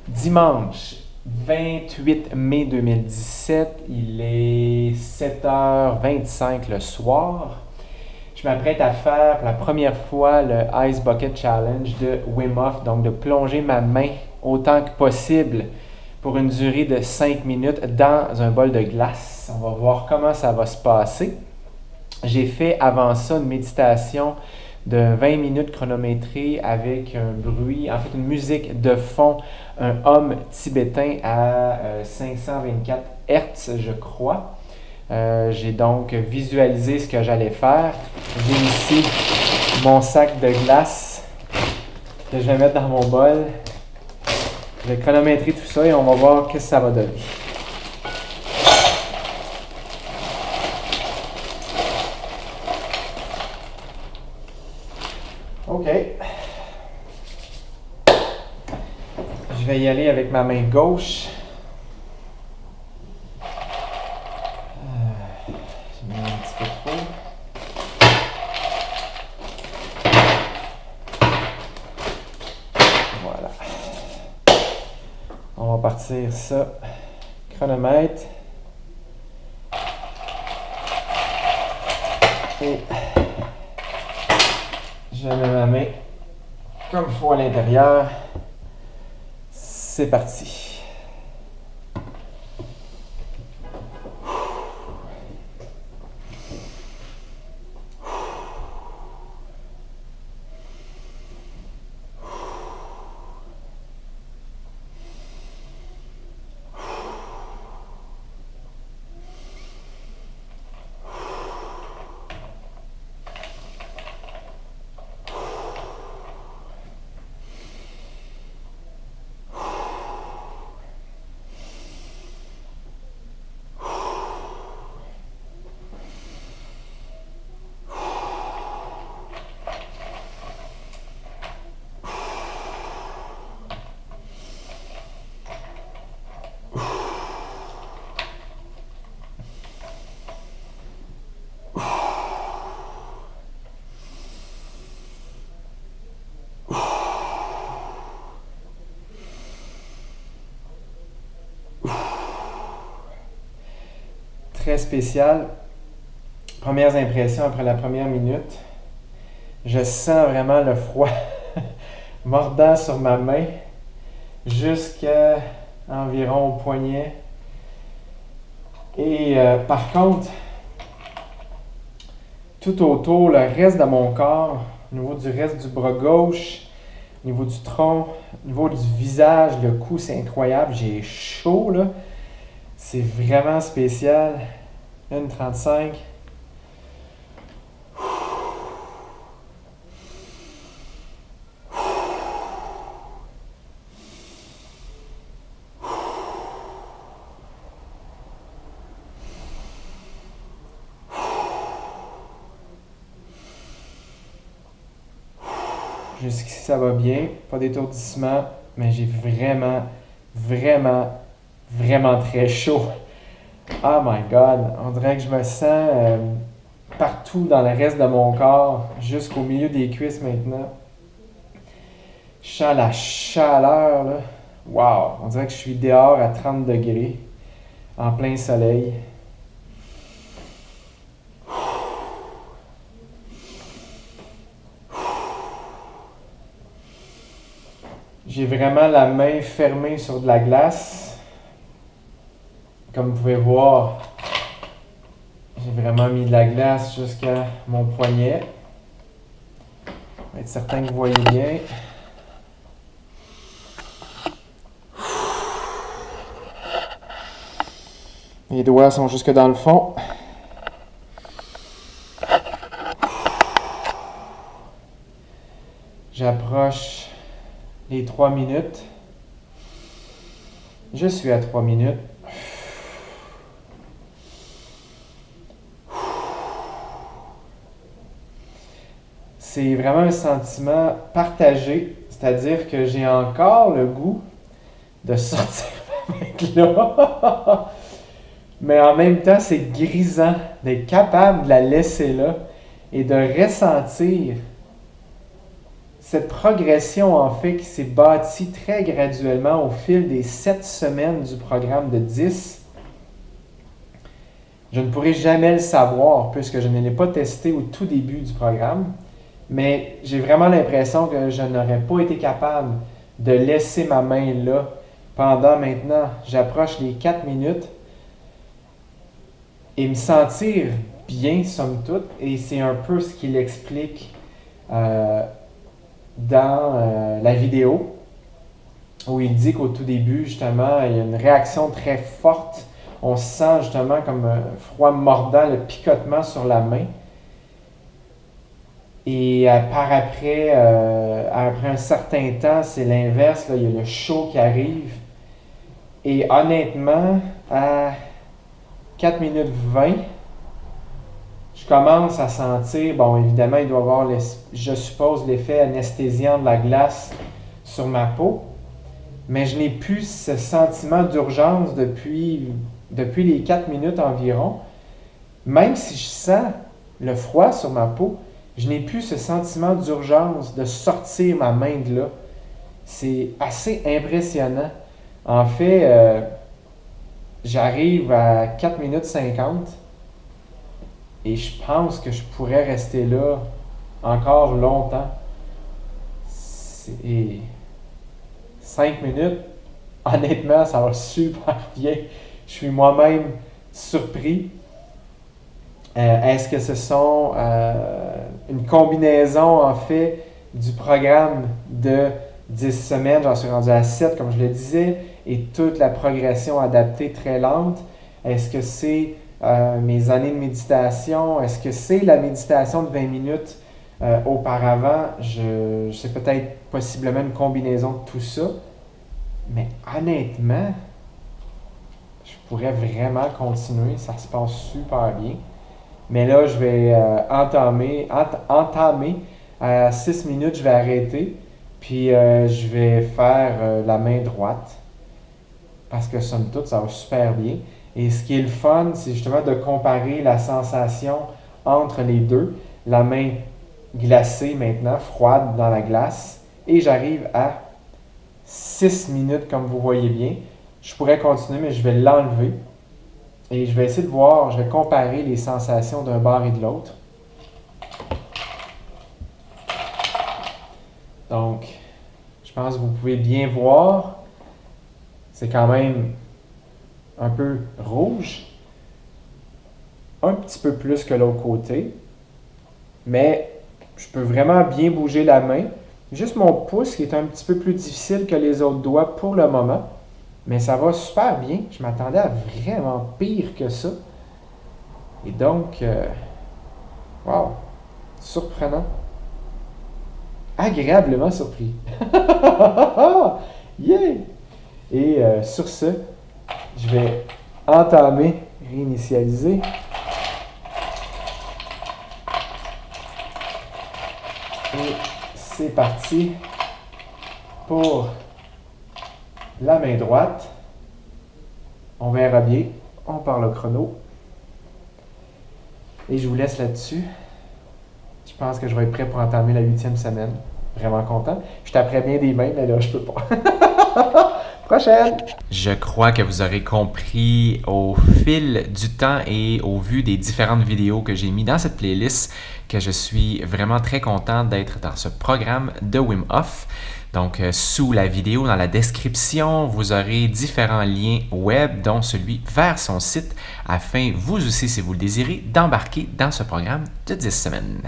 Dimanche 28 mai 2017, il est 7h25 le soir. Je m'apprête à faire pour la première fois le Ice Bucket Challenge de Wim Hof, donc de plonger ma main autant que possible pour une durée de 5 minutes dans un bol de glace. On va voir comment ça va se passer. J'ai fait avant ça une méditation de 20 minutes chronométrée avec un bruit, en fait une musique de fond, un hum tibétain à 524 Hz, je crois. J'ai donc visualisé ce que j'allais faire. J'ai ici mon sac de glace que je vais mettre dans mon bol. Je vais chronométrer tout ça et on va voir ce que ça va donner. OK. Je vais y aller avec ma main gauche. J'ai mis un petit peu trop. Voilà. On va partir ça. Chronomètre. Et je mets ma main comme il faut à l'intérieur. C'est parti. Très spécial. Premières impressions après la première minute. Je sens vraiment le froid mordant sur ma main jusqu'à environ au poignet. Et par contre, tout autour, le reste de mon corps, au niveau du reste du bras gauche, au niveau du tronc, au niveau du visage, le cou, c'est incroyable. J'ai chaud là. C'est vraiment spécial. 1,35. Jusqu'ici, ça va bien. Pas d'étourdissement, mais j'ai vraiment, vraiment, vraiment très chaud. Oh my God! On dirait que je me sens partout dans le reste de mon corps, jusqu'au milieu des cuisses maintenant. Je sens la chaleur, là. Wow! On dirait que je suis dehors à 30 degrés, en plein soleil. J'ai vraiment la main fermée sur de la glace. Comme vous pouvez voir, j'ai vraiment mis de la glace jusqu'à mon poignet. On va être certain que vous voyez bien. Les doigts sont jusque dans le fond. J'approche les 3 minutes. Je suis à 3 minutes. C'est vraiment un sentiment partagé, c'est-à-dire que j'ai encore le goût de sortir avec là. Mais en même temps, c'est grisant d'être capable de la laisser là et de ressentir cette progression, en fait, qui s'est bâtie très graduellement au fil des 7 semaines du programme de 10, je ne pourrai jamais le savoir puisque je ne l'ai pas testé au tout début du programme, mais j'ai vraiment l'impression que je n'aurais pas été capable de laisser ma main là pendant maintenant, j'approche les 4 minutes et me sentir bien, somme toute, et c'est un peu ce qu'il explique dans la vidéo, où il dit qu'au tout début, justement, il y a une réaction très forte. On sent justement comme un froid mordant, le picotement sur la main. Et après un certain temps, c'est l'inverse, là, il y a le chaud qui arrive. Et honnêtement, à 4 minutes 20, je commence à sentir, bon, évidemment, il doit y avoir, je suppose, l'effet anesthésiant de la glace sur ma peau, mais je n'ai plus ce sentiment d'urgence depuis les 4 minutes environ. Même si je sens le froid sur ma peau, je n'ai plus ce sentiment d'urgence de sortir ma main de là. C'est assez impressionnant. En fait, j'arrive à 4 minutes 50 et je pense que je pourrais rester là encore longtemps. Et 5 minutes, honnêtement, ça va super bien. Je suis moi-même surpris. Est-ce que ce sont une combinaison, en fait, du programme de 10 semaines, j'en suis rendu à 7, comme je le disais, et toute la progression adaptée très lente? Est-ce que c'est mes années de méditation? Est-ce que c'est la méditation de 20 minutes auparavant? C'est peut-être possiblement une combinaison de tout ça. Mais honnêtement, je pourrais vraiment continuer. Ça se passe super bien. Mais là, je vais entamer. À 6 minutes, je vais arrêter. Puis je vais faire la main droite. Parce que somme toute, ça va super bien. Et ce qui est le fun, c'est justement de comparer la sensation entre les deux. La main glacée maintenant, froide dans la glace. Et j'arrive à 6 minutes, comme vous voyez bien. Je pourrais continuer, mais je vais l'enlever. Et je vais essayer de voir, je vais comparer les sensations d'un bord et de l'autre. Donc, je pense que vous pouvez bien voir. C'est quand même un peu rouge. Un petit peu plus que l'autre côté. Mais je peux vraiment bien bouger la main. Juste mon pouce qui est un petit peu plus difficile que les autres doigts pour le moment. Mais ça va super bien. Je m'attendais à vraiment pire que ça. Et donc, wow, surprenant. Agréablement surpris. Yeah! Et sur ce, je vais entamer, réinitialiser. Et c'est parti pour la main droite. On verra bien. On part le chrono. Et je vous laisse là-dessus. Je pense que je vais être prêt pour entamer la 8e semaine. Vraiment content. Je taperais bien des mains, mais là, je peux pas. Prochaine! Je crois que vous aurez compris au fil du temps et au vu des différentes vidéos que j'ai mis dans cette playlist que je suis vraiment très content d'être dans ce programme de Wim Hof. Donc, sous la vidéo, dans la description, vous aurez différents liens web, dont celui vers son site, afin, vous aussi, si vous le désirez, d'embarquer dans ce programme de 10 semaines.